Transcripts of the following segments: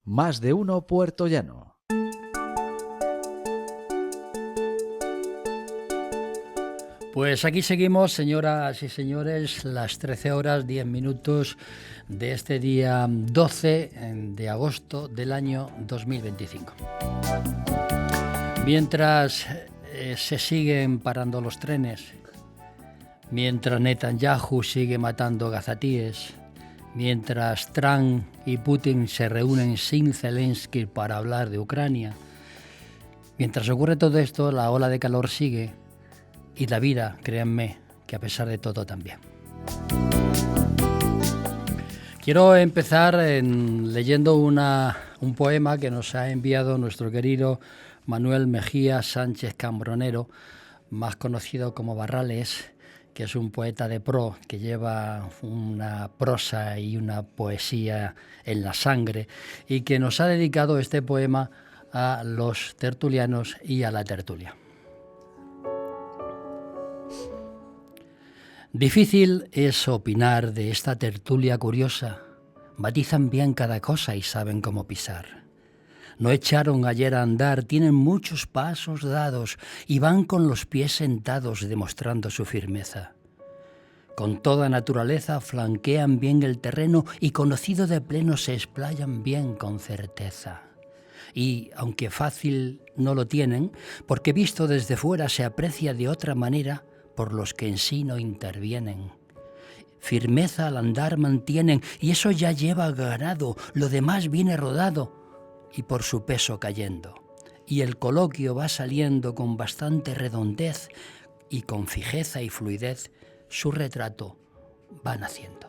Más de uno Puerto Llano. Pues aquí seguimos, señoras y señores, las 13 horas 10 minutos de este día 12 de agosto del año 2025. Mientras se siguen parando los trenes, mientras Netanyahu sigue matando gazatíes, mientras Trump y Putin se reúnen sin Zelensky para hablar de Ucrania, mientras ocurre todo esto, la ola de calor sigue. Y la vida, créanme, que a pesar de todo también. Quiero empezar leyendo un poema que nos ha enviado nuestro querido Manuel Mejía Sánchez Cambronero, más conocido como Barrales, que es un poeta de pro que lleva una prosa y una poesía en la sangre y que nos ha dedicado este poema a los tertulianos y a la tertulia. Difícil es opinar de esta tertulia curiosa. Matizan bien cada cosa y saben cómo pisar. No echaron ayer a andar, tienen muchos pasos dados y van con los pies sentados demostrando su firmeza. Con toda naturaleza flanquean bien el terreno y conocido de pleno se explayan bien con certeza. Y, aunque fácil no lo tienen, porque visto desde fuera se aprecia de otra manera, por los que en sí no intervienen. Firmeza al andar mantienen y eso ya lleva ganado, lo demás viene rodado y por su peso cayendo. Y el coloquio va saliendo con bastante redondez y con fijeza y fluidez su retrato va naciendo.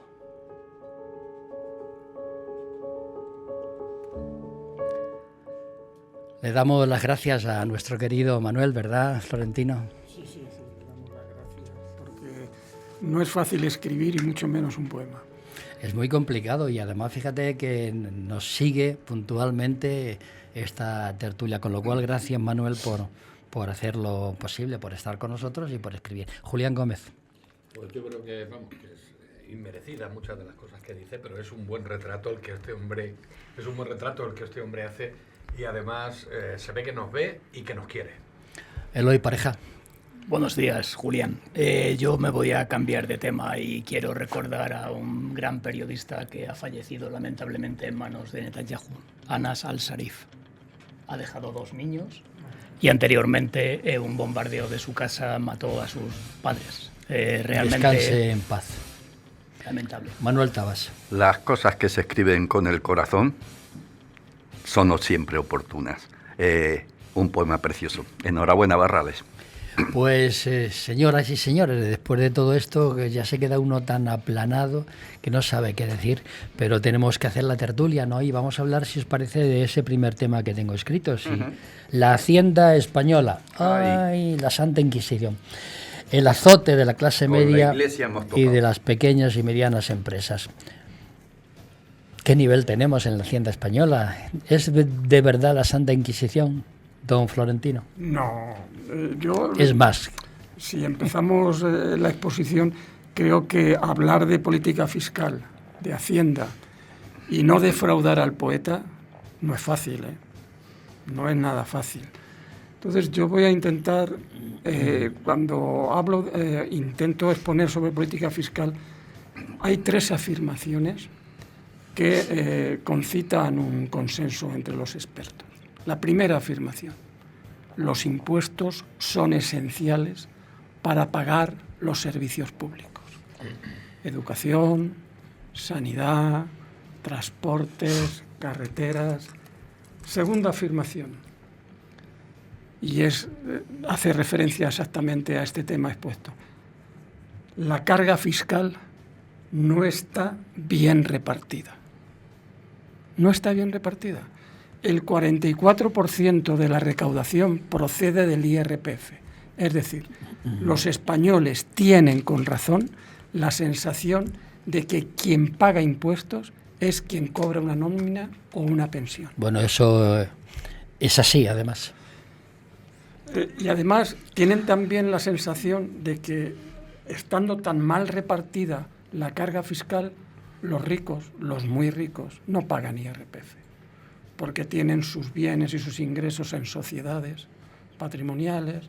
Le damos las gracias a nuestro querido Manuel, ¿verdad, Florentino? Sí, le damos las gracias, porque no es fácil escribir y mucho menos un poema. Es muy complicado y además fíjate que nos sigue puntualmente esta tertulia, con lo cual gracias, Manuel, por hacer lo posible, por estar con nosotros y por escribir. Julián Gómez. Pues yo creo que, vamos, que es inmerecida muchas de las cosas que dice, pero es un buen retrato el que este hombre hace y además se ve que nos ve y que nos quiere. Eloy Pareja. Buenos días, Julián. Yo me voy a cambiar de tema y quiero recordar a un gran periodista que ha fallecido lamentablemente en manos de Netanyahu, Anas al-Sharif. Ha dejado 2 niños y anteriormente un bombardeo de su casa mató a sus padres. Realmente descanse en paz. Lamentable. Manuel Tabas. Las cosas que se escriben con el corazón son siempre oportunas. Un poema precioso. Enhorabuena, Barrales. Pues señoras y señores, después de todo esto que ya se queda uno tan aplanado que no sabe qué decir, pero tenemos que hacer la tertulia, ¿no? Y vamos a hablar, si os parece, de ese primer tema que tengo escrito, sí. La Hacienda española, la Santa Inquisición, el azote de la clase media y de las pequeñas y medianas empresas. ¿Qué nivel tenemos en la Hacienda española? ¿Es de verdad la Santa Inquisición, don Florentino? No, es más. Si empezamos la exposición, creo que hablar de política fiscal, de Hacienda, y no defraudar al poeta, no es fácil, no es nada fácil. Entonces yo voy a intentar, cuando hablo, intento exponer sobre política fiscal, hay 3 afirmaciones que concitan un consenso entre los expertos. La primera afirmación: los impuestos son esenciales para pagar los servicios públicos. Educación, sanidad, transportes, carreteras. Segunda afirmación, y hace referencia exactamente a este tema expuesto: la carga fiscal no está bien repartida. No está bien repartida. El 44% de la recaudación procede del IRPF. Es decir, los españoles tienen con razón la sensación de que quien paga impuestos es quien cobra una nómina o una pensión. Bueno, eso es así, además. Y además tienen también la sensación de que, estando tan mal repartida la carga fiscal, los ricos, los muy ricos, no pagan IRPF, porque tienen sus bienes y sus ingresos en sociedades patrimoniales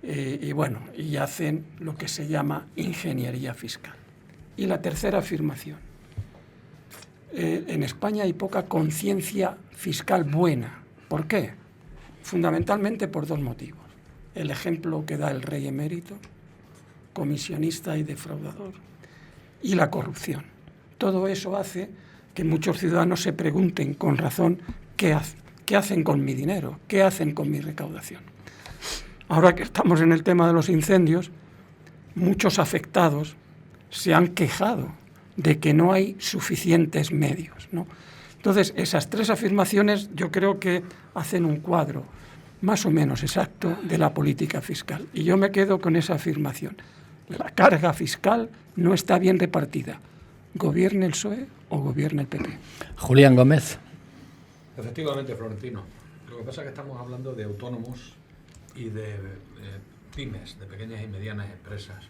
y hacen lo que se llama ingeniería fiscal. Y la tercera afirmación: en España hay poca conciencia fiscal buena. ¿Por qué? Fundamentalmente por dos motivos. El ejemplo que da el rey emérito, comisionista y defraudador, y la corrupción. Todo eso hace que muchos ciudadanos se pregunten con razón qué hacen con mi dinero, qué hacen con mi recaudación. Ahora que estamos en el tema de los incendios, muchos afectados se han quejado de que no hay suficientes medios, ¿no? Entonces, esas tres afirmaciones yo creo que hacen un cuadro más o menos exacto de la política fiscal. Y yo me quedo con esa afirmación. La carga fiscal no está bien repartida, gobierne el PSOE o gobierne el PP. Julián Gómez. Efectivamente, Florentino. Lo que pasa es que estamos hablando de autónomos y de pymes, de pequeñas y medianas empresas.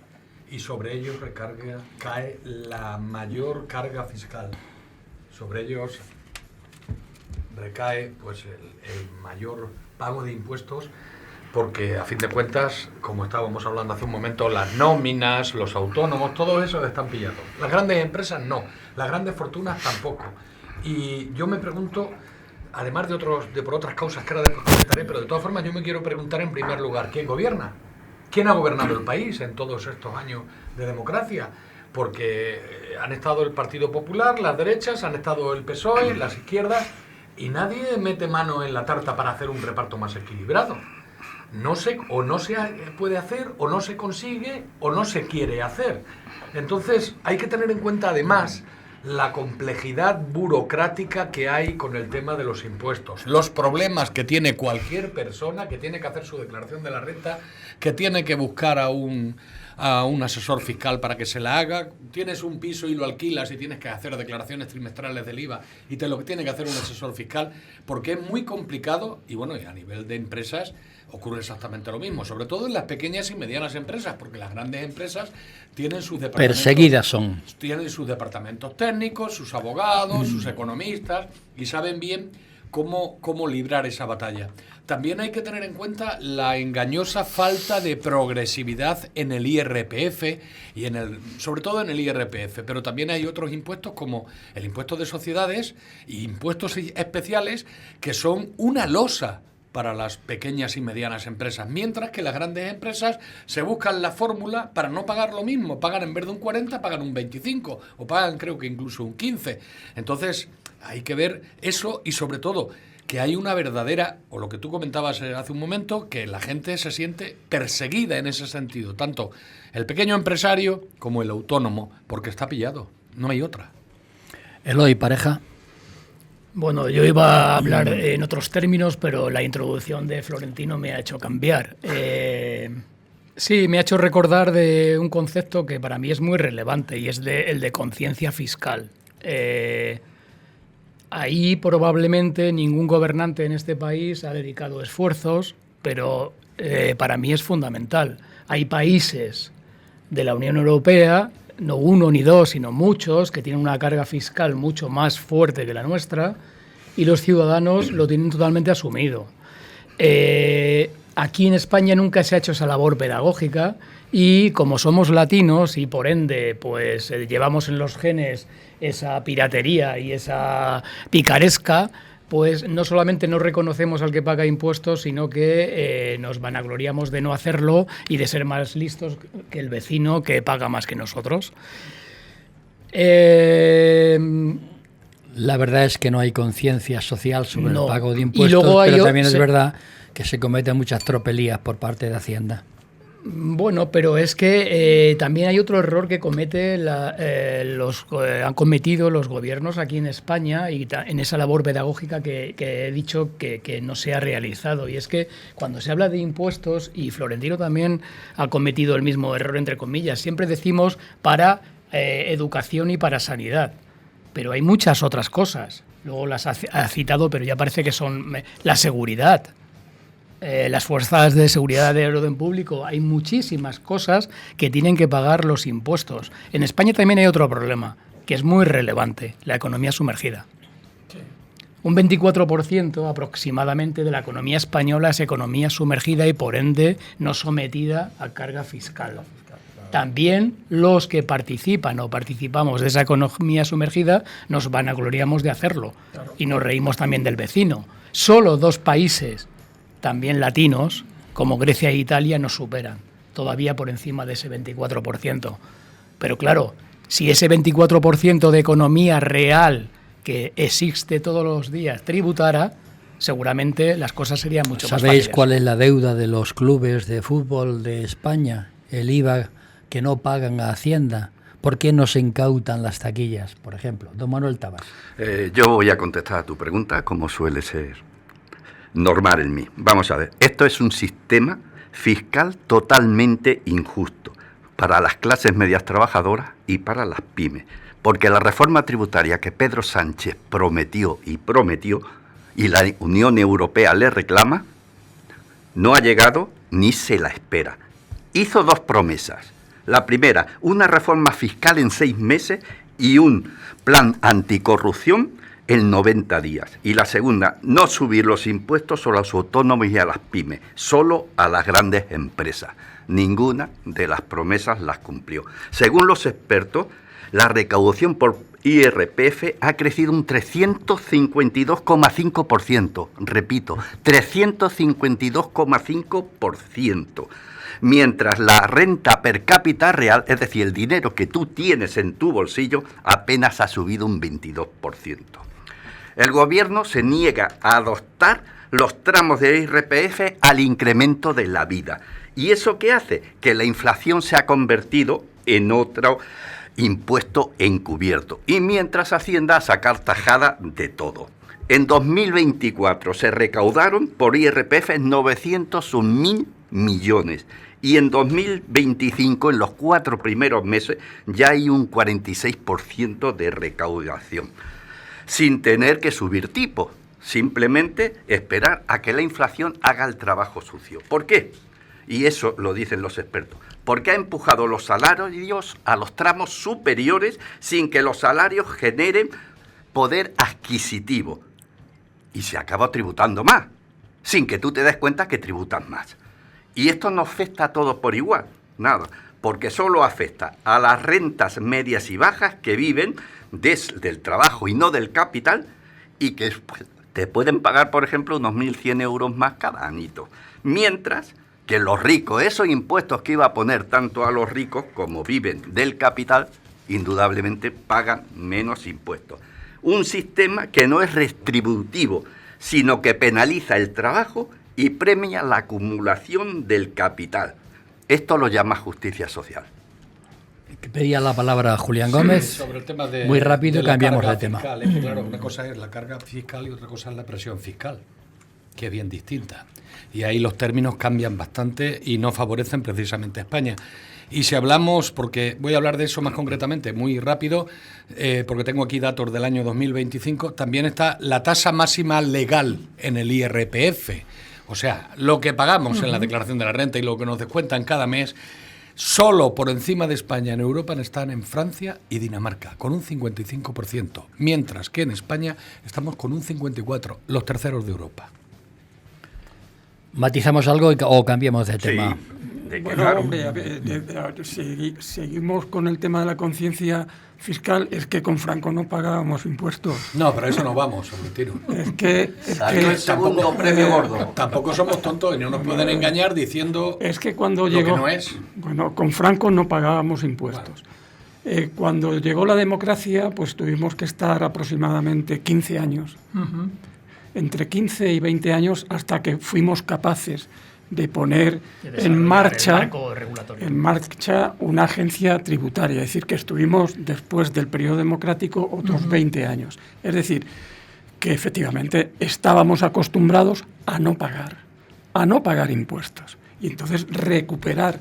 Y sobre ellos cae la mayor carga fiscal. Sobre ellos recae pues el mayor pago de impuestos, porque a fin de cuentas, como estábamos hablando hace un momento, las nóminas, los autónomos, todo eso están pillados. Las grandes empresas no, las grandes fortunas tampoco. Y yo me pregunto, además de por otras causas que ahora comentaré, pero de todas formas yo me quiero preguntar en primer lugar, ¿quién gobierna? ¿Quién ha gobernado el país en todos estos años de democracia? Porque han estado el Partido Popular, las derechas, han estado el PSOE, las izquierdas, y nadie mete mano en la tarta para hacer un reparto más equilibrado. No se puede hacer, o no se consigue, o no se quiere hacer. Entonces hay que tener en cuenta además la complejidad burocrática que hay con el tema de los impuestos, los problemas que tiene cualquier persona que tiene que hacer su declaración de la renta, que tiene que buscar a un asesor fiscal para que se la haga. Tienes un piso y lo alquilas y tienes que hacer declaraciones trimestrales del IVA y te lo tiene que hacer un asesor fiscal, porque es muy complicado. Y bueno, y a nivel de empresas ocurre exactamente lo mismo, sobre todo en las pequeñas y medianas empresas, porque las grandes empresas tienen sus departamentos, perseguidas son. Tienen sus departamentos técnicos, sus abogados, sus economistas, y saben bien cómo librar esa batalla. También hay que tener en cuenta la engañosa falta de progresividad en el IRPF y sobre todo en el IRPF, pero también hay otros impuestos como el impuesto de sociedades e impuestos especiales que son una losa para las pequeñas y medianas empresas, mientras que las grandes empresas se buscan la fórmula para no pagar lo mismo, pagan en vez de un 40, pagan un 25, o pagan creo que incluso un 15. Entonces hay que ver eso, y sobre todo que hay una verdadera, o lo que tú comentabas hace un momento, que la gente se siente perseguida en ese sentido, tanto el pequeño empresario como el autónomo, porque está pillado, no hay otra. Eloy, pareja. Bueno, yo iba a hablar en otros términos, pero la introducción de Florentino me ha hecho cambiar. Sí, me ha hecho recordar de un concepto que para mí es muy relevante, y es el de conciencia fiscal. Ahí probablemente ningún gobernante en este país ha dedicado esfuerzos, pero para mí es fundamental. Hay países de la Unión Europea, no uno ni dos, sino muchos, que tienen una carga fiscal mucho más fuerte que la nuestra, y los ciudadanos lo tienen totalmente asumido. Aquí en España nunca se ha hecho esa labor pedagógica, y como somos latinos y por ende pues llevamos en los genes esa piratería y esa picaresca, pues no solamente no reconocemos al que paga impuestos, sino que nos vanagloriamos de no hacerlo y de ser más listos que el vecino que paga más que nosotros. La verdad es que no hay conciencia social sobre el pago de Y impuestos, luego pero también es verdad que se cometen muchas tropelías por parte de Hacienda. Bueno, pero es que también hay otro error que han cometido los gobiernos aquí en España, y en esa labor pedagógica que he dicho que no se ha realizado. Y es que cuando se habla de impuestos, y Florentino también ha cometido el mismo error, entre comillas, siempre decimos para educación y para sanidad. Pero hay muchas otras cosas. Luego las ha citado, pero ya parece que son la seguridad. las fuerzas de seguridad del orden público, hay muchísimas cosas que tienen que pagar los impuestos. En España también hay otro problema, que es muy relevante, la economía sumergida. Un 24% aproximadamente de la economía española es economía sumergida y por ende no sometida a carga fiscal. También los que participan o participamos de esa economía sumergida nos vanagloriamos de hacerlo y nos reímos también del vecino. Solo 2 países, también latinos, como Grecia e Italia, nos superan, todavía por encima de ese 24%. Pero claro, si ese 24% de economía real que existe todos los días tributara, seguramente las cosas serían mucho más fáciles. ¿Sabéis cuál es la deuda de los clubes de fútbol de España? El IVA que no pagan a Hacienda. ¿Por qué no se incautan las taquillas, por ejemplo? Don Manuel Tabas. Yo voy a contestar a tu pregunta, como suele ser normal en mí. Vamos a ver, esto es un sistema fiscal totalmente injusto para las clases medias trabajadoras y para las pymes, porque la reforma tributaria que Pedro Sánchez prometió y la Unión Europea le reclama, no ha llegado ni se la espera. Hizo 2 promesas. La primera, una reforma fiscal en 6 meses y un plan anticorrupción en 90 días. Y la segunda, no subir los impuestos solo a los autónomos y a las pymes, solo a las grandes empresas. Ninguna de las promesas las cumplió. Según los expertos, la recaudación por IRPF ha crecido un 352,5%. Repito, 352,5%. Mientras la renta per cápita real, es decir, el dinero que tú tienes en tu bolsillo, apenas ha subido un 22%. El gobierno se niega a adoptar los tramos de IRPF al incremento de la vida. ¿Y eso qué hace? Que la inflación se ha convertido en otro impuesto encubierto. Y mientras Hacienda a sacar tajada de todo. En 2024 se recaudaron por IRPF 901.000 millones. Y en 2025, en los 4 primeros meses, ya hay un 46% de recaudación. Sin tener que subir tipos. Simplemente esperar a que la inflación haga el trabajo sucio. ¿Por qué? Y eso lo dicen los expertos. Porque ha empujado los salarios a los tramos superiores sin que los salarios generen poder adquisitivo. Y se acaba tributando más, sin que tú te des cuenta que tributas más. Y esto no afecta a todos por igual, nada, porque solo afecta a las rentas medias y bajas que viven desde el trabajo y no del capital y que te pueden pagar, por ejemplo, unos 1.100 euros más cada añito. Mientras que los ricos, esos impuestos que iba a poner tanto a los ricos como viven del capital, indudablemente pagan menos impuestos. Un sistema que no es retributivo, sino que penaliza el trabajo y premia la acumulación del capital. Esto lo llama justicia social. Pedía la palabra Julián Gómez. Sí, sobre el tema de, muy rápido y cambiamos de tema. Fiscal, claro, una cosa es la carga fiscal y otra cosa es la presión fiscal, que es bien distinta. Y ahí los términos cambian bastante y no favorecen precisamente a España. Y si hablamos, porque voy a hablar de eso más concretamente, muy rápido, porque tengo aquí datos del año 2025, también está la tasa máxima legal en el IRPF. O sea, lo que pagamos en la declaración de la renta y lo que nos descuentan cada mes, solo por encima de España en Europa están en Francia y Dinamarca, con un 55%, mientras que en España estamos con un 54%, los terceros de Europa. ¿Matizamos algo o cambiamos de tema? Bueno, hombre, seguimos con el tema de la conciencia fiscal. Es que con Franco no pagábamos impuestos. No, pero eso no vamos, Florentino. Es que el segundo premio gordo. Tampoco somos tontos y no nos pueden engañar diciendo es que cuando lo llegó, que no es. Bueno, con Franco no pagábamos impuestos. Cuando llegó la democracia, pues tuvimos que estar aproximadamente 15 años. Entre 15 y 20 años hasta que fuimos capaces de poner en marcha una agencia tributaria. Es decir, que estuvimos después del periodo democrático otros 20 años. Es decir, que efectivamente estábamos acostumbrados a no pagar impuestos. Y entonces recuperar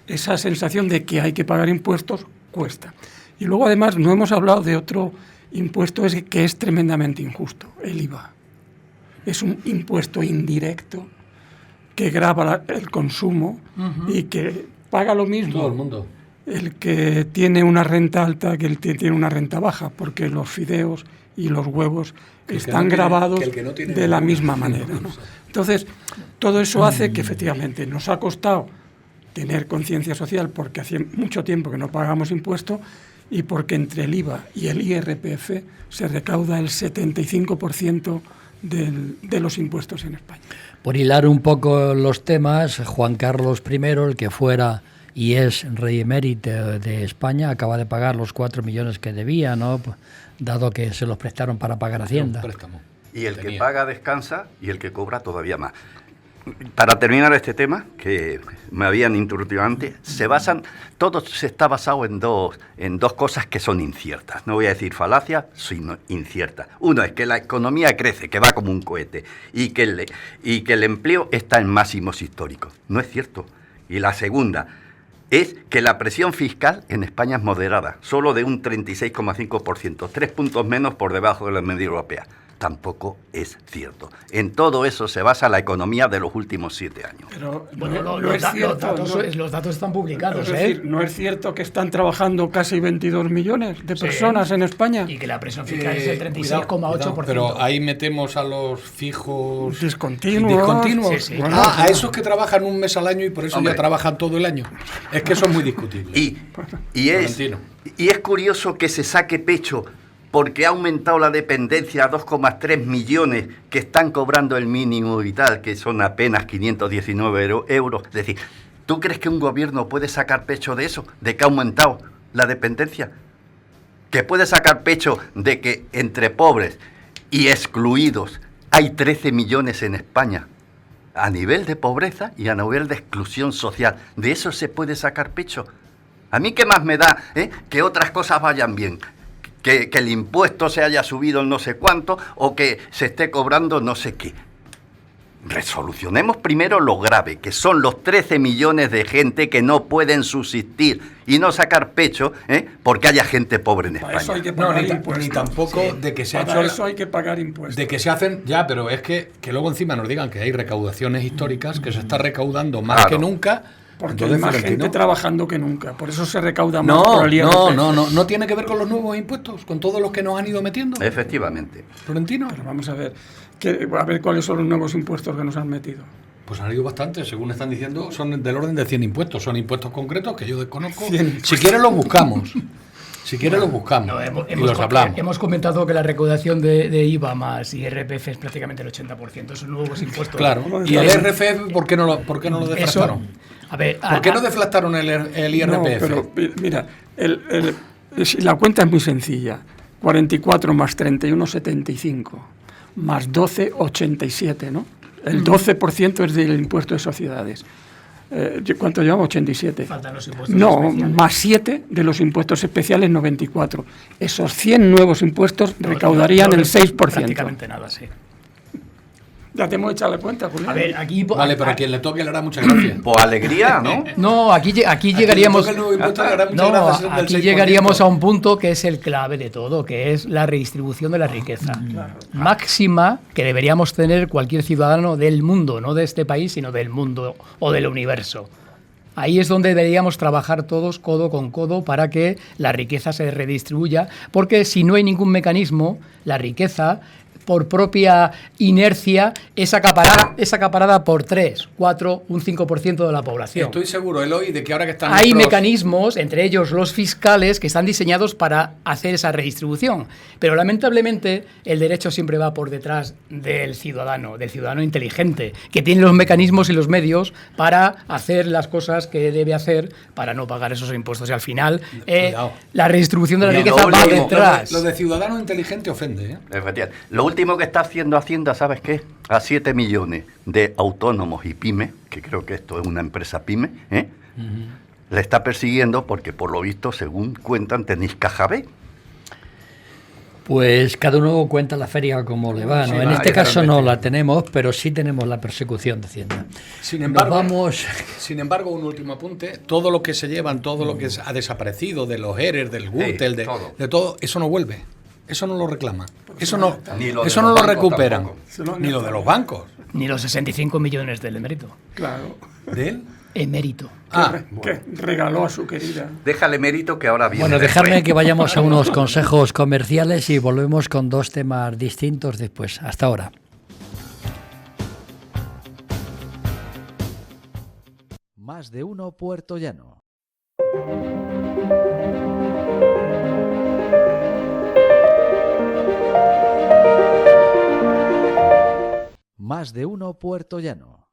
esa sensación de que hay que pagar impuestos cuesta. Y luego además no hemos hablado de otro impuesto que es tremendamente injusto, el IVA. Es un impuesto indirecto que grava el consumo y que paga lo mismo Todo el mundo. el que tiene una renta alta que el que tiene una renta baja, porque los fideos y los huevos están grabados de la misma manera, ¿no? Entonces, todo eso hace que efectivamente nos ha costado tener conciencia social, porque hace mucho tiempo que no pagamos impuestos, y porque entre el IVA y el IRPF se recauda el 75% de los impuestos en España. Por hilar un poco los temas, Juan Carlos I, el que fuera y es rey emérito de España, acaba de pagar los 4 millones que debía, ¿no? Dado que se los prestaron para pagar Hacienda. Un préstamo. Y el que paga descansa y el que cobra todavía más. Para terminar este tema, que me habían introducido antes, todo se está basado en dos cosas que son inciertas. No voy a decir falacias, sino inciertas. Uno es que la economía crece, que va como un cohete, y que el empleo está en máximos históricos. No es cierto. Y la segunda es que la presión fiscal en España es moderada, solo de un 36,5%, 3 puntos menos por debajo de la media europea. Tampoco es cierto. En todo eso se basa la economía de los últimos 7 años. Pero Bueno, no es cierto, los datos están publicados, es decir, no es cierto que están trabajando casi 22 millones de personas en España. Y que la presión fiscal es el 36,8%. Pero ahí metemos a los fijos Discontinuos. Sí, sí. Bueno, a esos que trabajan un mes al año y por eso Hombre. ya trabajan todo el año. Es que eso es muy discutible. Y Florentino. es curioso que se saque pecho porque ha aumentado la dependencia a 2,3 millones que están cobrando el mínimo vital, que son apenas 519 euros. Es decir, ¿tú crees que un gobierno puede sacar pecho de eso? ¿De que ha aumentado la dependencia? ¿Que puede sacar pecho de que entre pobres y excluidos hay 13 millones en España? A nivel de pobreza y a nivel de exclusión social. ¿De eso se puede sacar pecho? A mí qué más me da que otras cosas vayan bien. Que el impuesto se haya subido no sé cuánto o que se esté cobrando no sé qué. Resolucionemos primero lo grave, que son los 13 millones de gente que no pueden subsistir y no sacar pecho porque haya gente pobre en Para eso hay España. que No, pagar ni impuestos. tampoco de que se ha Para hecho... eso hay que pagar impuestos. De que se hacen, ya, pero es que luego encima nos digan que hay recaudaciones históricas, que se está recaudando más Claro. que nunca. Porque Entonces, hay más Florentino, gente trabajando que nunca. Por eso se recauda más por el IRPF. no tiene que ver con los nuevos impuestos, con todos los que nos han ido metiendo. Efectivamente. Florentino. Pero vamos a ver cuáles son los nuevos impuestos que nos han metido. Pues han ido bastantes, según están diciendo, son del orden de 100 impuestos. Son impuestos concretos que yo desconozco. 100. Si quieres los buscamos. Si quieres los buscamos y los hablamos. Hemos comentado que la recaudación de IVA más IRPF es prácticamente el 80%. Son nuevos impuestos. Claro. ¿Y el IRPF por qué no lo deflactaron? A ver, ¿Por qué no deflactaron el IRPF? No, pero mira, la cuenta es muy sencilla. 44 más 31, 75. Más 12, 87, ¿no? El 12% es del impuesto de sociedades. ¿Cuánto llevamos? 87. Faltan los impuestos No, especiales. más 7 de los impuestos especiales, 94. Esos 100 nuevos impuestos recaudarían el 6%. Prácticamente nada, sí. Ya te hemos echado la cuenta, Julián. A ver, aquí... Vale, pero a quien le toque le hará muchas gracias. Pues alegría, ¿no? No, aquí llegaríamos... A quien le toque el nuevo impuesto le hará muchas No, gracias, el del aquí 6%. llegaríamos a un punto que es el clave de todo, que es la redistribución de la riqueza máxima que deberíamos tener cualquier ciudadano del mundo, no de este país, sino del mundo o del universo. Ahí es donde deberíamos trabajar todos codo con codo para que la riqueza se redistribuya, porque si no hay ningún mecanismo, la riqueza, por propia inercia, es acaparada por 3, 4, un 5% de la población. Estoy seguro, Eloy, de que ahora que están Hay nuestros- mecanismos, entre ellos los fiscales, que están diseñados para hacer esa redistribución. Pero lamentablemente el derecho siempre va por detrás del ciudadano inteligente, que tiene los mecanismos y los medios para hacer las cosas que debe hacer para no pagar esos impuestos. Y al final Cuidado. la redistribución de la Cuidado, riqueza va último. detrás. Lo de ciudadano inteligente ofende, ¿eh? Efectivamente. Lo último que está haciendo Hacienda, ¿sabes qué? A 7 millones de autónomos y pymes, que creo que esto es una empresa pyme, le está persiguiendo porque, por lo visto, según cuentan, tenéis caja B. Pues cada uno cuenta la feria como le va, ¿no? Sí, En va, este caso claramente. no la tenemos, pero sí tenemos la persecución de Hacienda. Sin embargo, Nos vamos... un último apunte, todo lo que se llevan, todo lo que ha desaparecido de los ERES, del Gürtel, todo. de todo, eso no vuelve. Eso no lo reclaman. Porque Eso se no, van a estar. Ni lo de eso los no lo bancos recuperan. tampoco. Se lo han Ni lo de gastado. los bancos. Ni los 65 millones del emérito. Claro, ¿De él? Emérito. que regaló a su querida. Déjale mérito que ahora viene. Bueno, después. dejarme que vayamos a unos consejos comerciales y volvemos con dos temas distintos después. Hasta ahora. Más de uno Puerto Llano. Más de uno Puerto Llano.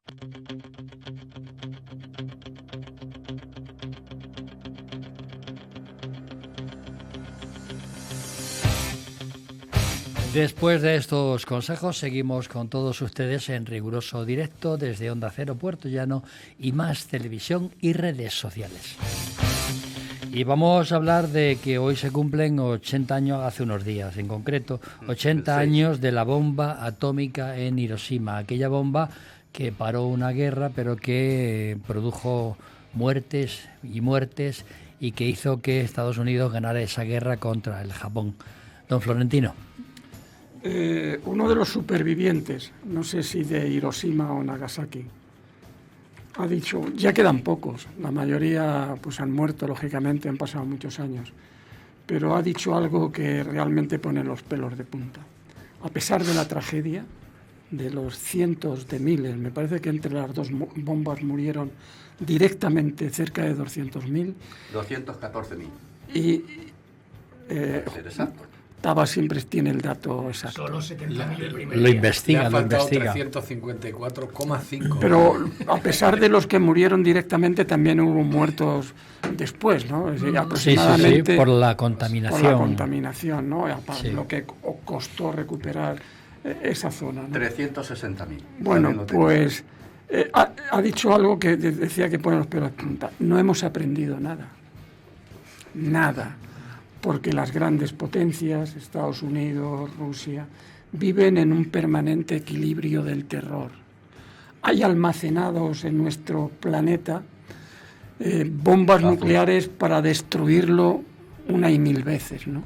Después de estos consejos, seguimos con todos ustedes en riguroso directo desde Onda Cero Puerto Llano y Más Televisión y redes sociales. Y vamos a hablar de que hoy se cumplen 80 años, hace unos días en concreto, 80 años de la bomba atómica en Hiroshima, aquella bomba que paró una guerra pero que produjo muertes y que hizo que Estados Unidos ganara esa guerra contra el Japón. Don Florentino. Uno de los supervivientes, no sé si de Hiroshima o Nagasaki, ha dicho, ya quedan pocos, la mayoría pues han muerto, lógicamente, han pasado muchos años, pero ha dicho algo que realmente pone los pelos de punta. A pesar de la tragedia, de los cientos de miles, me parece que entre las dos bombas murieron directamente cerca de 200.000. 214.000. Y Exacto. Taba siempre tiene el dato exacto. Solo 70.000 el primer Lo día. investiga, Le ha lo faltado investiga. 354,5. Pero a pesar de los que murieron directamente, también hubo muertos después, ¿no? Es decir, Sí, aproximadamente por la por contaminación. la contaminación, ¿no? Sí. Lo que costó recuperar esa zona, ¿no? 360.000. Bueno, También lo tengo. pues ha dicho algo que decía que pone los pelos de punta. No hemos aprendido nada. Nada. Porque las grandes potencias, Estados Unidos, Rusia, viven en un permanente equilibrio del terror. Hay almacenados en nuestro planeta bombas nucleares para destruirlo una y mil veces, ¿no?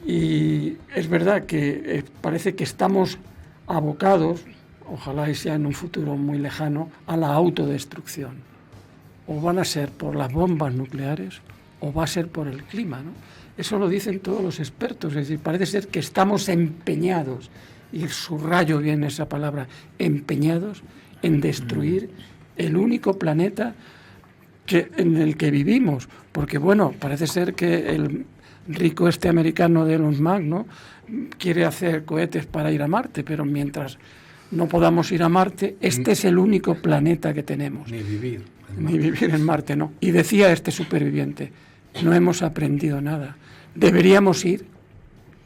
Y es verdad que parece que estamos abocados, ojalá y sea en un futuro muy lejano, a la autodestrucción. O van a ser por las bombas nucleares o va a ser por el clima, ¿no? Eso lo dicen todos los expertos, es decir, parece ser que estamos empeñados, y subrayo bien esa palabra, empeñados en destruir el único planeta en el que vivimos, porque bueno, parece ser que el rico americano de Elon Musk, ¿no?, quiere hacer cohetes para ir a Marte, pero mientras no podamos ir a Marte, este es el único planeta que tenemos. Ni vivir. Ni vivir en Marte, no. Y decía este superviviente, no hemos aprendido nada. Deberíamos ir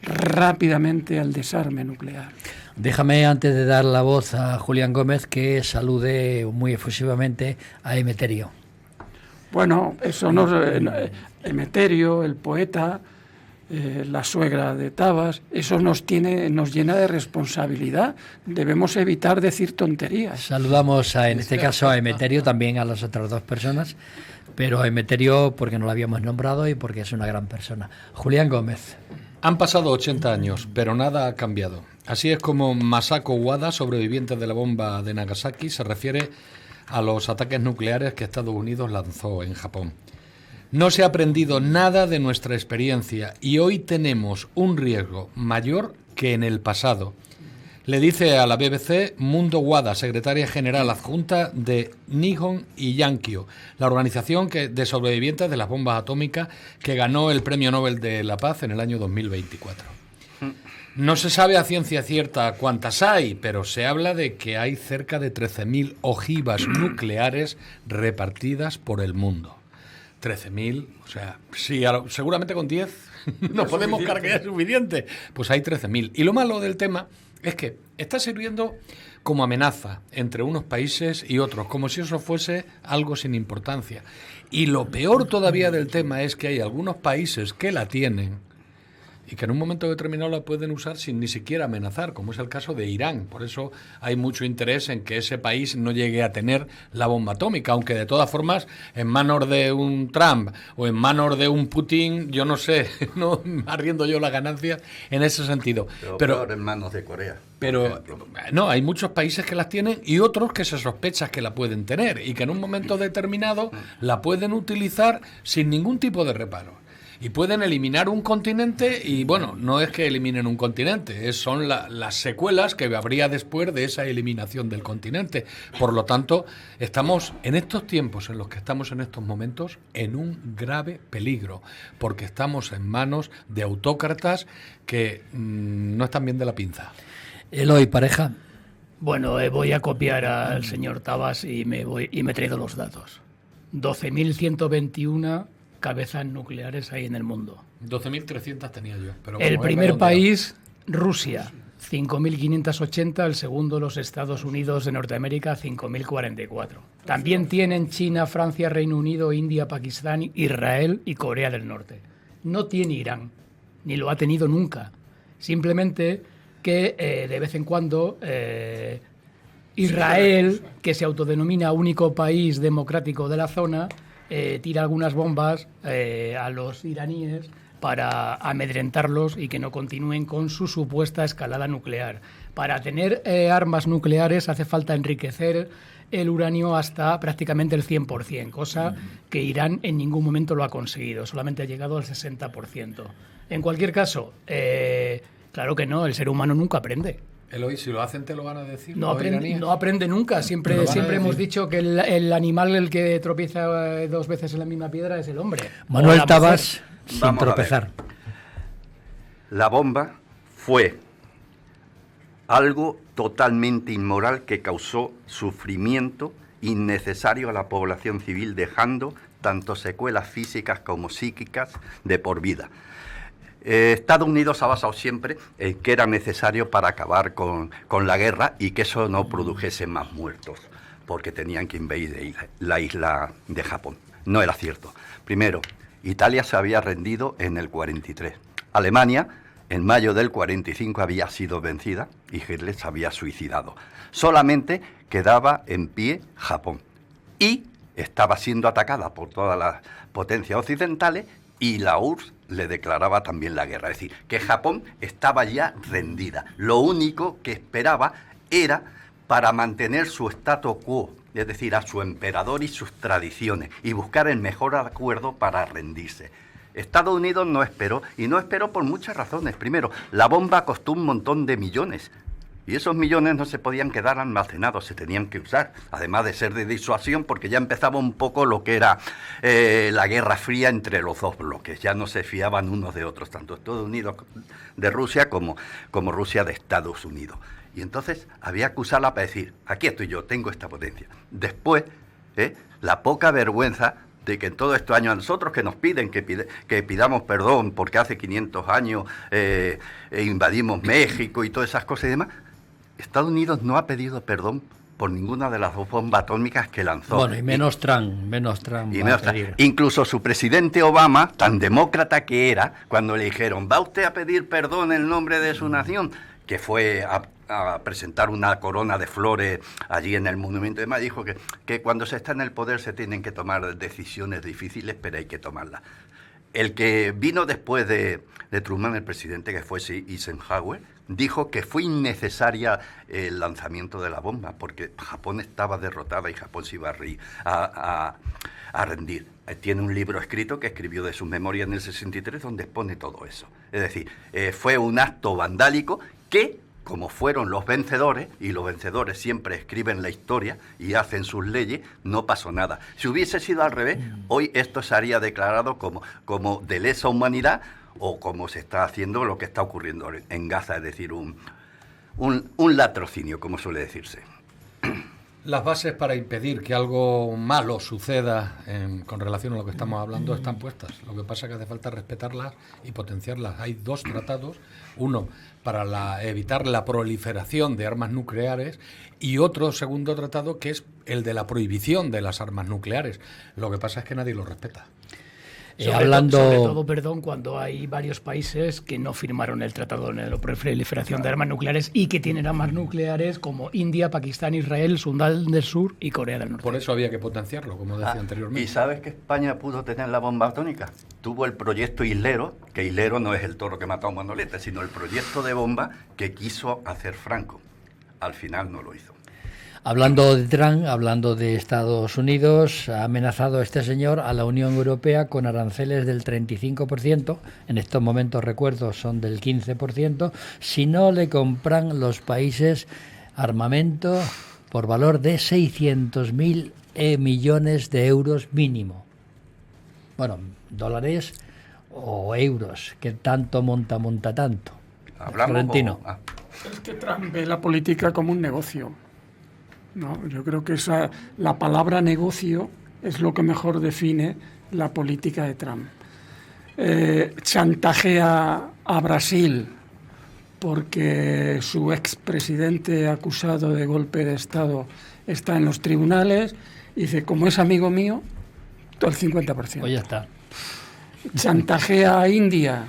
rápidamente al desarme nuclear. Déjame, antes de dar la voz a Julián Gómez, que salude muy efusivamente a Emeterio. Bueno, eso nos... Emeterio, el poeta, la suegra de Tabas, eso nos llena de responsabilidad. Debemos evitar decir tonterías. Saludamos en este caso a Emeterio, también a las otras dos personas, pero a Emeterio porque no lo habíamos nombrado y porque es una gran persona. Julián Gómez. Han pasado 80 años, pero nada ha cambiado. Así es como Masako Wada, sobreviviente de la bomba de Nagasaki, se refiere a los ataques nucleares que Estados Unidos lanzó en Japón. No se ha aprendido nada de nuestra experiencia y hoy tenemos un riesgo mayor que en el pasado. Le dice a la BBC Mundo Wada, secretaria general adjunta de Nihon y Yankyo, la organización de sobrevivientes de las bombas atómicas que ganó el Premio Nobel de la Paz en el año 2024. No se sabe a ciencia cierta cuántas hay, pero se habla de que hay cerca de 13.000 ojivas nucleares repartidas por el mundo. 13.000, o sea, sí, seguramente con 10 no podemos cargar, es suficiente. Pues hay 13.000. Y lo malo del tema es que está sirviendo como amenaza entre unos países y otros, como si eso fuese algo sin importancia. Y lo peor todavía del tema es que hay algunos países que la tienen y que en un momento determinado la pueden usar sin ni siquiera amenazar, como es el caso de Irán. Por eso hay mucho interés en que ese país no llegue a tener la bomba atómica, aunque de todas formas en manos de un Trump o en manos de un Putin, yo no sé, no arriendo yo las ganancias en ese sentido. Pero peor en manos de Corea. Pero no, hay muchos países que las tienen y otros que se sospecha que la pueden tener y que en un momento determinado la pueden utilizar sin ningún tipo de reparo. Y pueden eliminar un continente y, bueno, no es que eliminen un continente, son las secuelas que habría después de esa eliminación del continente. Por lo tanto, estamos en estos tiempos en los que estamos en estos momentos en un grave peligro, porque estamos en manos de autócratas que no están bien de la pinza. Eloy, pareja. Bueno, voy a copiar al señor Tabas y me he traído los datos. 12.121 cabezas nucleares hay en el mundo. 12.300 tenía yo. Pero El primer país, Rusia, 5.580. El segundo, los Estados Unidos de Norteamérica, 5.044. También tienen China, Francia, Reino Unido, India, Pakistán, Israel y Corea del Norte. No tiene Irán, ni lo ha tenido nunca. Simplemente que de vez en cuando Israel, que se autodenomina único país democrático de la zona, tira algunas bombas a los iraníes para amedrentarlos y que no continúen con su supuesta escalada nuclear. Para tener armas nucleares hace falta enriquecer el uranio hasta prácticamente el 100%, cosa que Irán en ningún momento lo ha conseguido, solamente ha llegado al 60%. En cualquier caso, claro que no, el ser humano nunca aprende. Eloy, si lo hacen te lo van a decir. No aprende nunca. Siempre hemos dicho que el animal el que tropieza dos veces en la misma piedra es el hombre. Manuel Tabas, sin Vamos a tropezar. La bomba fue algo totalmente inmoral que causó sufrimiento innecesario a la población civil, dejando tanto secuelas físicas como psíquicas de por vida. Estados Unidos ha basado siempre en que era necesario para acabar con la guerra y que eso no produjese más muertos, porque tenían que invadir la isla de Japón. No era cierto. Primero, Italia se había rendido en el 43. Alemania, en mayo del 45, había sido vencida y Hitler se había suicidado. Solamente quedaba en pie Japón. Y estaba siendo atacada por todas las potencias occidentales y la URSS le declaraba también la guerra. Es decir, que Japón estaba ya rendida. Lo único que esperaba era para mantener su status quo, es decir, a su emperador y sus tradiciones, y buscar el mejor acuerdo para rendirse. Estados Unidos no esperó, y no esperó por muchas razones. Primero, la bomba costó un montón de millones, y esos millones no se podían quedar almacenados, se tenían que usar, además de ser de disuasión, porque ya empezaba un poco lo que era la Guerra Fría entre los dos bloques, ya no se fiaban unos de otros, tanto Estados Unidos de Rusia como Rusia de Estados Unidos. Y entonces había que usarla para decir, aquí estoy yo, tengo esta potencia. Después, la poca vergüenza de que en todos estos años a nosotros que nos piden que pidamos perdón porque hace 500 años invadimos México y todas esas cosas y demás, Estados Unidos no ha pedido perdón por ninguna de las dos bombas atómicas que lanzó. Bueno, y menos Trump. Incluso su presidente Obama, tan demócrata que era, cuando le dijeron, ¿va usted a pedir perdón en nombre de su nación? Que fue a presentar una corona de flores allí en el Monumento de Mayo, dijo que cuando se está en el poder se tienen que tomar decisiones difíciles, pero hay que tomarlas. El que vino después de Truman, el presidente, que fue Eisenhower, dijo que fue innecesaria el lanzamiento de la bomba, porque Japón estaba derrotada y Japón se iba a rendir. Tiene un libro escrito que escribió de sus memorias en el 63, donde expone todo eso. Es decir, fue un acto vandálico que, como fueron los vencedores, y los vencedores siempre escriben la historia y hacen sus leyes, no pasó nada. Si hubiese sido al revés, hoy esto se haría declarado como de lesa humanidad, o como se está haciendo lo que está ocurriendo en Gaza, es decir, un latrocinio, como suele decirse. Las bases para impedir que algo malo suceda con relación a lo que estamos hablando están puestas. Lo que pasa es que hace falta respetarlas y potenciarlas. Hay dos tratados, uno para evitar la proliferación de armas nucleares y otro segundo tratado que es el de la prohibición de las armas nucleares. Lo que pasa es que nadie lo respeta. Sobre todo, perdón, cuando hay varios países que no firmaron el Tratado de No Proliferación de Armas Nucleares y que tienen armas nucleares como India, Pakistán, Israel, Sudán del Sur y Corea del Norte. Por eso había que potenciarlo, como decía anteriormente. ¿Y sabes que España pudo tener la bomba atómica? Tuvo el proyecto Hilero, que Hilero no es el toro que mató a Manolete, sino el proyecto de bomba que quiso hacer Franco. Al final no lo hizo. Hablando de Trump, hablando de Estados Unidos, ha amenazado este señor a la Unión Europea con aranceles del 35%, en estos momentos recuerdo son del 15%, si no le compran los países armamento por valor de 600.000 millones de euros mínimo. Bueno, dólares o euros, que tanto monta tanto. Florentino. Es que Trump ve la política como un negocio. No, yo creo que la palabra negocio es lo que mejor define la política de Trump. Chantajea a Brasil porque su expresidente acusado de golpe de Estado está en los tribunales y dice, como es amigo mío, todo el 50%. Pues ya está. Chantajea a India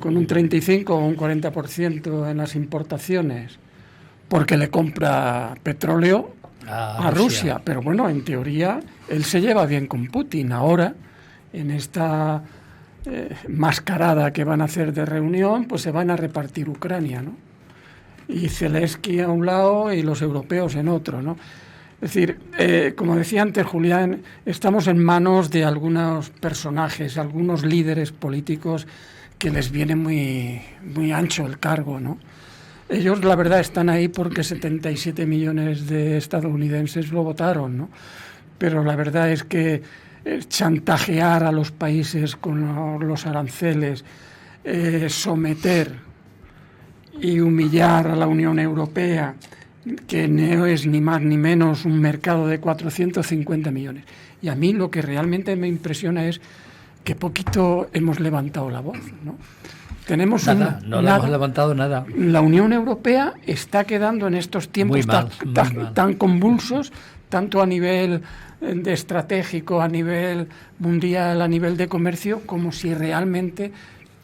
con un 35 o un 40% en las importaciones porque le compra petróleo a Rusia. Pero bueno, en teoría, él se lleva bien con Putin. Ahora, en esta mascarada que van a hacer de reunión, pues se van a repartir Ucrania, ¿no? Y Zelensky a un lado y los europeos en otro, ¿no? Es decir, como decía antes Julián, estamos en manos de algunos personajes, algunos líderes políticos que les viene muy ancho el cargo, ¿no? Ellos, la verdad, están ahí porque 77 millones de estadounidenses lo votaron, ¿no? Pero la verdad es que chantajear a los países con los aranceles, someter y humillar a la Unión Europea, que no es ni más ni menos un mercado de 450 millones. Y a mí lo que realmente me impresiona es que poquito hemos levantado la voz, ¿no? Tenemos nada, no le hemos levantado nada. La Unión Europea está quedando en estos tiempos tan convulsos, tanto a nivel de estratégico, a nivel mundial, a nivel de comercio, como si realmente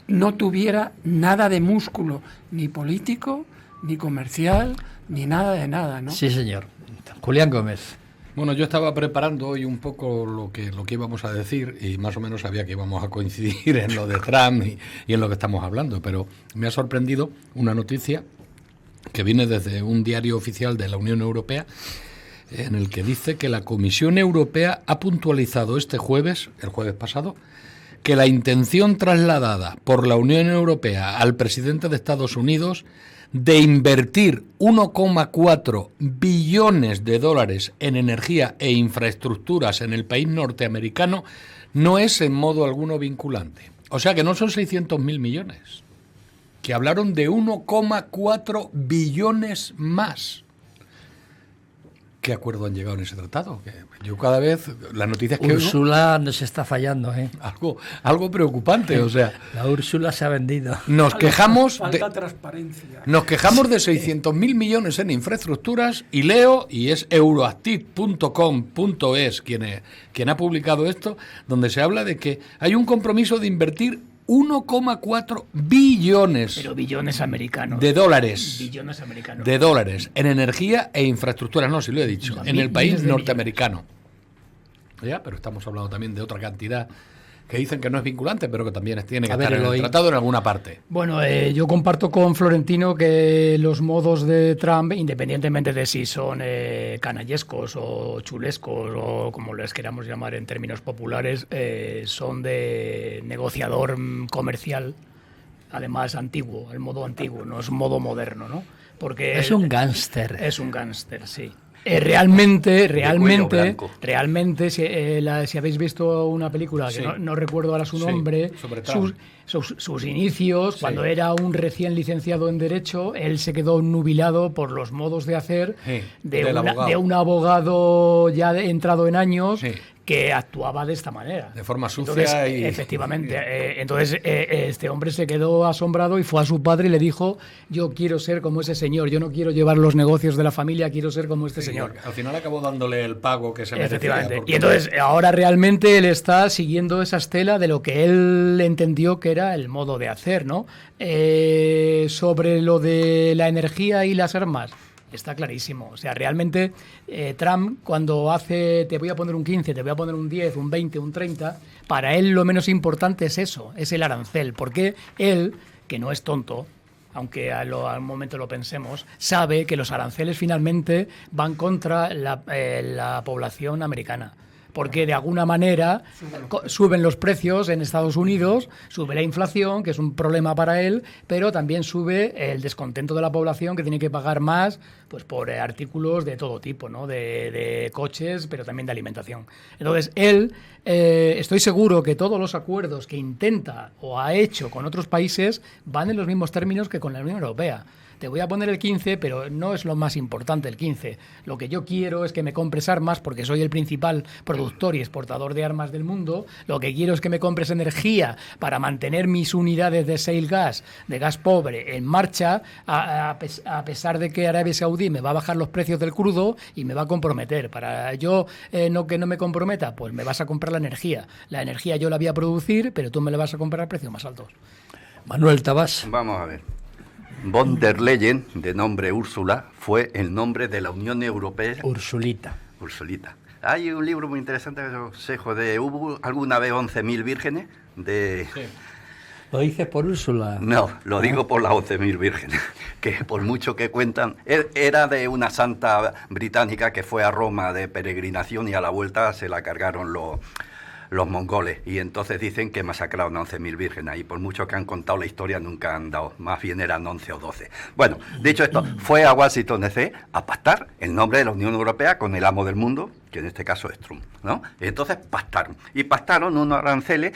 no tuviera nada de músculo, ni político, ni comercial, ni nada de nada, ¿no? Sí, señor. Julián Gómez. Bueno, yo estaba preparando hoy un poco lo que íbamos a decir y más o menos sabía que íbamos a coincidir en lo de Trump y en lo que estamos hablando, pero me ha sorprendido una noticia que viene desde un diario oficial de la Unión Europea en el que dice que la Comisión Europea ha puntualizado el jueves pasado, que la intención trasladada por la Unión Europea al presidente de Estados Unidos de invertir 1,4 billones de dólares en energía e infraestructuras en el país norteamericano no es en modo alguno vinculante. O sea que no son 600.000 millones, que hablaron de 1,4 billones más. ¿Qué acuerdo han llegado en ese tratado? Que yo cada vez, las noticias que Úrsula nos está fallando, ¿eh? Algo preocupante, o sea. La Úrsula se ha vendido. Nos quejamos falta transparencia. Nos quejamos de 600.000 millones en infraestructuras y leo, y es euroactiv.com.es quien ha publicado esto, donde se habla de que hay un compromiso de invertir 1,4 billones. Pero billones americanos. De dólares. Billones americanos. De dólares en energía e infraestructuras, no, si lo he dicho, en el país norteamericano. Ya, pero estamos hablando también de otra cantidad que dicen que no es vinculante, pero que también tiene que estar en el tratado en alguna parte. Bueno, yo comparto con Florentino que los modos de Trump, independientemente de si son canallescos o chulescos o como les queramos llamar en términos populares, son de negociador comercial, además antiguo, el modo antiguo, no es un modo moderno, ¿no? Porque es un gángster. Es un gángster, sí. Realmente, si habéis visto una película, que no recuerdo ahora su nombre, sus inicios, cuando era un recién licenciado en Derecho, él se quedó nubilado por los modos de hacer de un abogado ya entrado en años, que actuaba de esta manera. De forma sucia. Entonces, y... Efectivamente. Entonces, este hombre se quedó asombrado y fue a su padre y le dijo: yo quiero ser como ese señor, yo no quiero llevar los negocios de la familia, quiero ser como este señor. Al final acabó dándole el pago que se merecía. Efectivamente. Porque... Y entonces, ahora realmente él está siguiendo esa estela de lo que él entendió que era el modo de hacer, ¿no? Sobre lo de la energía y las armas, está clarísimo. O sea, realmente Trump, cuando hace, te voy a poner un 15, te voy a poner un 10, un 20, un 30, para él lo menos importante es eso, es el arancel. Porque él, que no es tonto, aunque al momento lo pensemos, sabe que los aranceles finalmente van contra la población americana. Porque de alguna manera suben los precios en Estados Unidos, sube la inflación, que es un problema para él, pero también sube el descontento de la población, que tiene que pagar más pues por artículos de todo tipo, ¿no? De coches, pero también de alimentación. Entonces, él, estoy seguro que todos los acuerdos que intenta o ha hecho con otros países van en los mismos términos que con la Unión Europea. Te voy a poner el 15, pero no es lo más importante el 15. Lo que yo quiero es que me compres armas, porque soy el principal productor y exportador de armas del mundo. Lo que quiero es que me compres energía para mantener mis unidades de shale gas, de gas pobre, en marcha, a pesar de que Arabia Saudí me va a bajar los precios del crudo y me va a comprometer. Para yo que no me comprometa, pues me vas a comprar la energía. La energía yo la voy a producir, pero tú me la vas a comprar a precios más altos. Manuel Tabás. Vamos a ver. Von der Leyen, de nombre Úrsula, fue el nombre de la Unión Europea. Ursulita. Ursulita. Hay un libro muy interesante que aconsejo de ¿hubo alguna vez 11.000 vírgenes? Sí. ¿Lo dices por Úrsula? No, lo digo por las 11.000 vírgenes, que por mucho que cuentan, era de una santa británica que fue a Roma de peregrinación y a la vuelta se la cargaron los mongoles, y entonces dicen que masacraron a 11.000 vírgenes, y por mucho que han contado la historia nunca han dado, más bien eran 11 o 12. Bueno, dicho esto, fue a Washington DC a pactar el nombre de la Unión Europea con el amo del mundo, que en este caso es Trump, ¿no? Entonces pactaron unos aranceles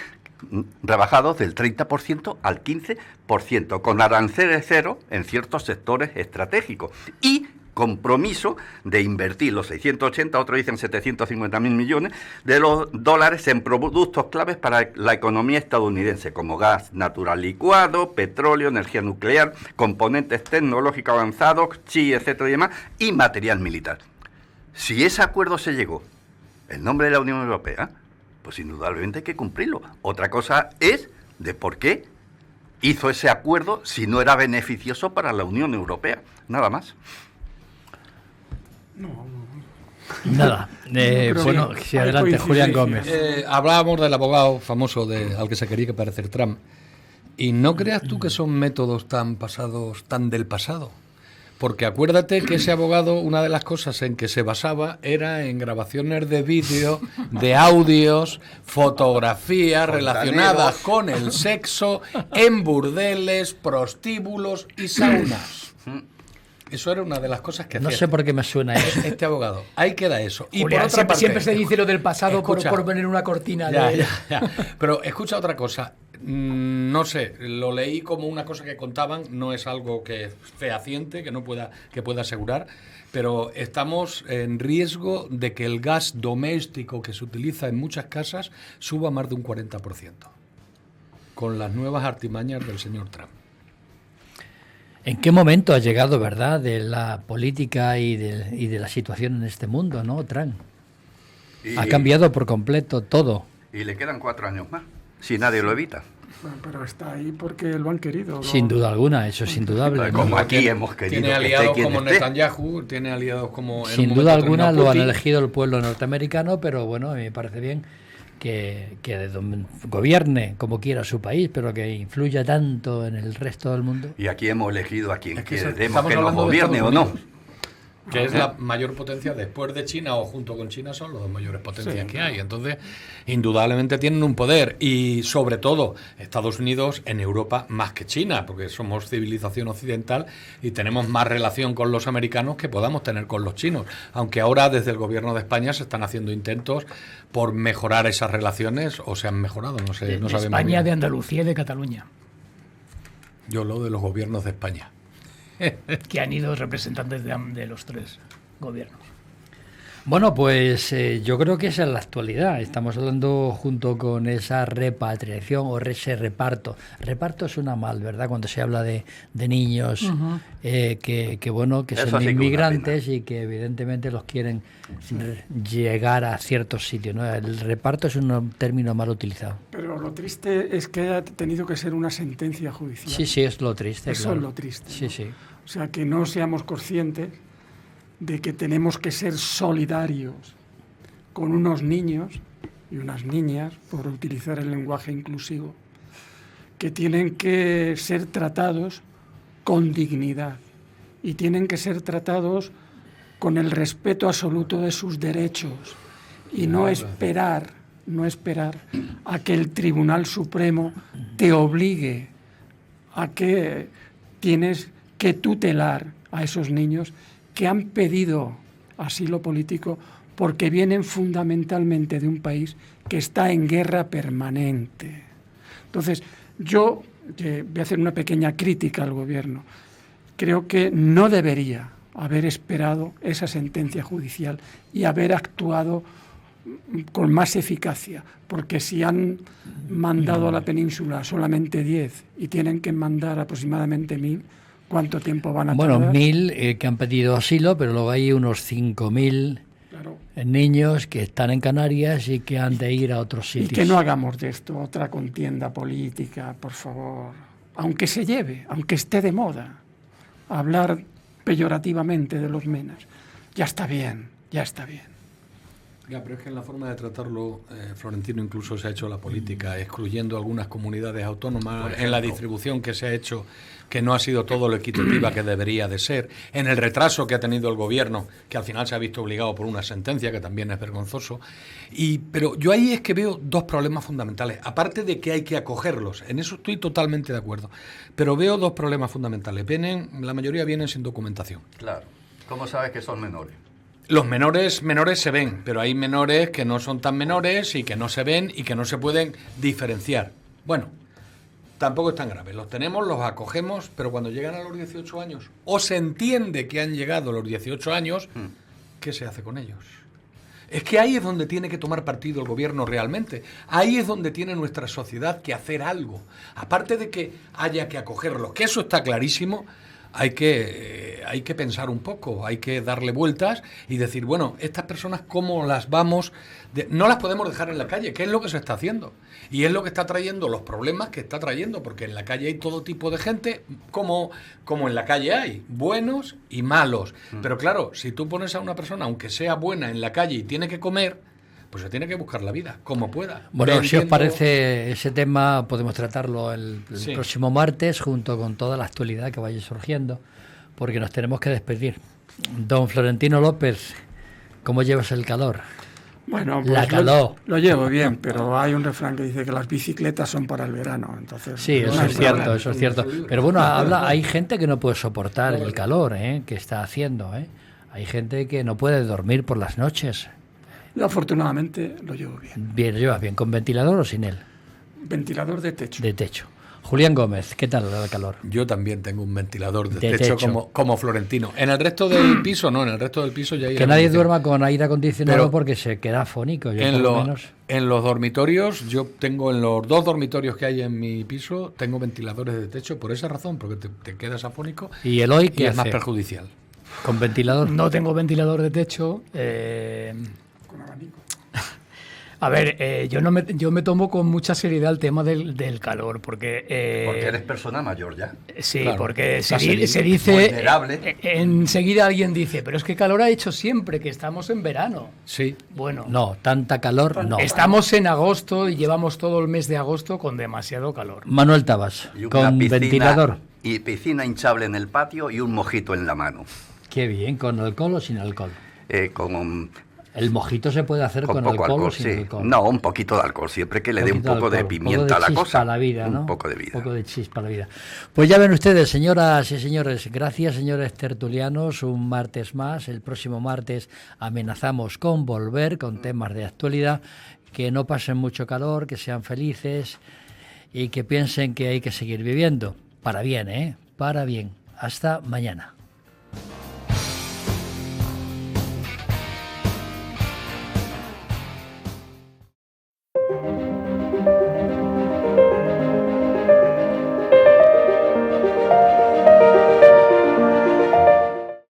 rebajados del 30% al 15%, con aranceles cero en ciertos sectores estratégicos, y compromiso de invertir los 680, otros dicen 750.000 millones de los dólares en productos claves para la economía estadounidense, como gas natural licuado, petróleo, energía nuclear, componentes tecnológicos avanzados, chips, etcétera y demás, y material militar. Si ese acuerdo se llegó en nombre de la Unión Europea, pues indudablemente hay que cumplirlo. Otra cosa es de por qué hizo ese acuerdo si no era beneficioso para la Unión Europea. Nada más. Nada. Bueno, sí, adelante, Julián Gómez. Hablábamos del abogado famoso al que se quería parecer Trump. Y no creas tú que son métodos tan pasados, tan del pasado. Porque acuérdate que ese abogado, una de las cosas en que se basaba era en grabaciones de vídeo, de audios, fotografías relacionadas con el sexo, en burdeles, prostíbulos y saunas. Eso era una de las cosas que hacía. No sé por qué me suena eso. Este abogado. Ahí queda eso. Y Julián, por otra parte, siempre se dice lo del pasado por poner una cortina de... Ya. Pero escucha otra cosa. No sé, lo leí como una cosa que contaban, no es algo que fehaciente, que pueda asegurar, pero estamos en riesgo de que el gas doméstico que se utiliza en muchas casas suba más de un 40%, con las nuevas artimañas del señor Trump. ¿En qué momento ha llegado, verdad, de la política y de la situación en este mundo, no, Trump? Ha cambiado por completo todo. Y le quedan 4 años más, si nadie lo evita. Bueno, pero está ahí porque lo han querido, ¿no? Sin duda alguna, eso es indudable. Como ¿no? aquí hemos querido. Tiene aliados como Netanyahu, tiene aliados como... Sin duda alguna lo han elegido el pueblo norteamericano, pero bueno, me parece bien que gobierne como quiera su país, pero que influya tanto en el resto del mundo. Y aquí hemos elegido a quien queremos estamos que nos hablando de gobierne o Estados no. Que es la mayor potencia después de China, o junto con China son las dos mayores potencias que hay. Entonces, indudablemente tienen un poder, y sobre todo Estados Unidos en Europa más que China, porque somos civilización occidental y tenemos más relación con los americanos que podamos tener con los chinos. Aunque ahora desde el gobierno de España se están haciendo intentos por mejorar esas relaciones, o se han mejorado, no sé, no sabemos España, bien. de Andalucía y de Cataluña. Yo lo de los gobiernos de España. Que han ido representantes de los tres gobiernos. Bueno, pues yo creo que esa es la actualidad. Estamos hablando junto con esa repatriación o ese reparto. Reparto suena mal, ¿verdad? Cuando se habla de niños bueno, que Eso son sí que inmigrantes y que evidentemente los quieren llegar a ciertos sitios, ¿no? El reparto es un término mal utilizado. Pero lo triste es que haya tenido que ser una sentencia judicial. Sí, sí, es lo triste. Eso claro. es lo triste, ¿no? Sí, sí. O sea, que no seamos conscientes de que tenemos que ser solidarios con unos niños y unas niñas, por utilizar el lenguaje inclusivo, que tienen que ser tratados con dignidad y tienen que ser tratados con el respeto absoluto de sus derechos y no esperar a que el Tribunal Supremo te obligue a que tienes que tutelar a esos niños que han pedido asilo político porque vienen fundamentalmente de un país que está en guerra permanente. Entonces, yo voy a hacer una pequeña crítica al Gobierno. Creo que no debería haber esperado esa sentencia judicial y haber actuado con más eficacia, porque si han mandado a la península solamente 10 y tienen que mandar aproximadamente 1.000, ¿cuánto tiempo van a tardar? Bueno, 1.000 que han pedido asilo, pero luego hay unos 5.000 Claro. niños que están en Canarias y que han de ir a otros Y sitios. que no hagamos de esto otra contienda política, por favor. Aunque se lleve, aunque esté de moda, hablar peyorativamente de los menas. Ya está bien, ya está bien. Ya, pero es que en la forma de tratarlo, Florentino, incluso se ha hecho la política, excluyendo algunas comunidades autónomas en la distribución que se ha hecho, que no ha sido todo lo equitativa que debería de ser, en el retraso que ha tenido el gobierno, que al final se ha visto obligado por una sentencia, que también es vergonzoso. Pero yo ahí es que veo dos problemas fundamentales, aparte de que hay que acogerlos, en eso estoy totalmente de acuerdo, pero veo dos problemas fundamentales. La mayoría vienen sin documentación. Claro. ¿Cómo sabes que son menores? Los menores se ven, pero hay menores que no son tan menores y que no se ven y que no se pueden diferenciar. Bueno, tampoco es tan grave. Los tenemos, los acogemos, pero cuando llegan a los 18 años, o se entiende que han llegado a los 18 años, ¿qué se hace con ellos? Es que ahí es donde tiene que tomar partido el gobierno realmente. Ahí es donde tiene nuestra sociedad que hacer algo. Aparte de que haya que acogerlos, que eso está clarísimo, hay que pensar un poco, hay que darle vueltas y decir, bueno, estas personas cómo las vamos... no las podemos dejar en la calle, que es lo que se está haciendo. Y es lo que está trayendo los problemas que está trayendo, porque en la calle hay todo tipo de gente, como en la calle hay, buenos y malos. Pero claro, si tú pones a una persona, aunque sea buena en la calle y tiene que comer, pues se tiene que buscar la vida, como pueda. Bueno, si os parece, ese tema podemos tratarlo el próximo martes, junto con toda la actualidad que vaya surgiendo, porque nos tenemos que despedir. Don Florentino López, ¿cómo llevas el calor? Bueno, pues La calor. lo llevo bien, pero hay un refrán que dice que las bicicletas son para el verano, entonces... Sí, no eso hay es cierto, problema. eso es cierto. Pero bueno, hay gente que no puede soportar el calor que está haciendo. Hay gente que no puede dormir por las noches. Yo afortunadamente lo llevo bien. Bien, ¿lo llevas bien con ventilador o sin él? Ventilador de techo. De techo. Julián Gómez, ¿qué tal el calor? Yo también tengo un ventilador de De techo, techo. como Florentino. En el resto del piso, no, en el resto del piso ya hay Que nadie acondicionado. duerma con aire acondicionado Pero porque se queda afónico. Yo por En, lo menos. en los dormitorios, yo tengo en los 2 dormitorios que hay en mi piso, tengo ventiladores de techo por esa razón, porque te quedas afónico ¿Y el hoy y qué es más hace? perjudicial. ¿Con ventilador? No tengo ventilador de techo. Con abanico. A ver, yo me tomo con mucha seriedad el tema del calor, porque... Porque eres persona mayor ya. Sí, Claro, porque está se dice... vulnerable. Enseguida alguien dice, pero es que calor ha hecho siempre, que estamos en verano. Sí. Bueno, No, tanta calor no. estamos en agosto y llevamos todo el mes de agosto con demasiado calor. Manuel Tabas, Y una con ventilador. Y piscina hinchable en el patio y un mojito en la mano. Qué bien, ¿con alcohol o sin alcohol? Con El mojito se puede hacer con poco alcohol o alcohol, sin sí. alcohol. No, un poquito de alcohol, siempre que le dé un Poquito poco de alcohol, pimienta a la chispa cosa. a la vida, ¿no? Un poco de vida. Un poco de chispa a la vida. Pues ya ven ustedes, señoras y señores, gracias, señores tertulianos, un martes más. El próximo martes amenazamos con volver con temas de actualidad, que no pasen mucho calor, que sean felices y que piensen que hay que seguir viviendo. Para bien, Para bien. Hasta mañana.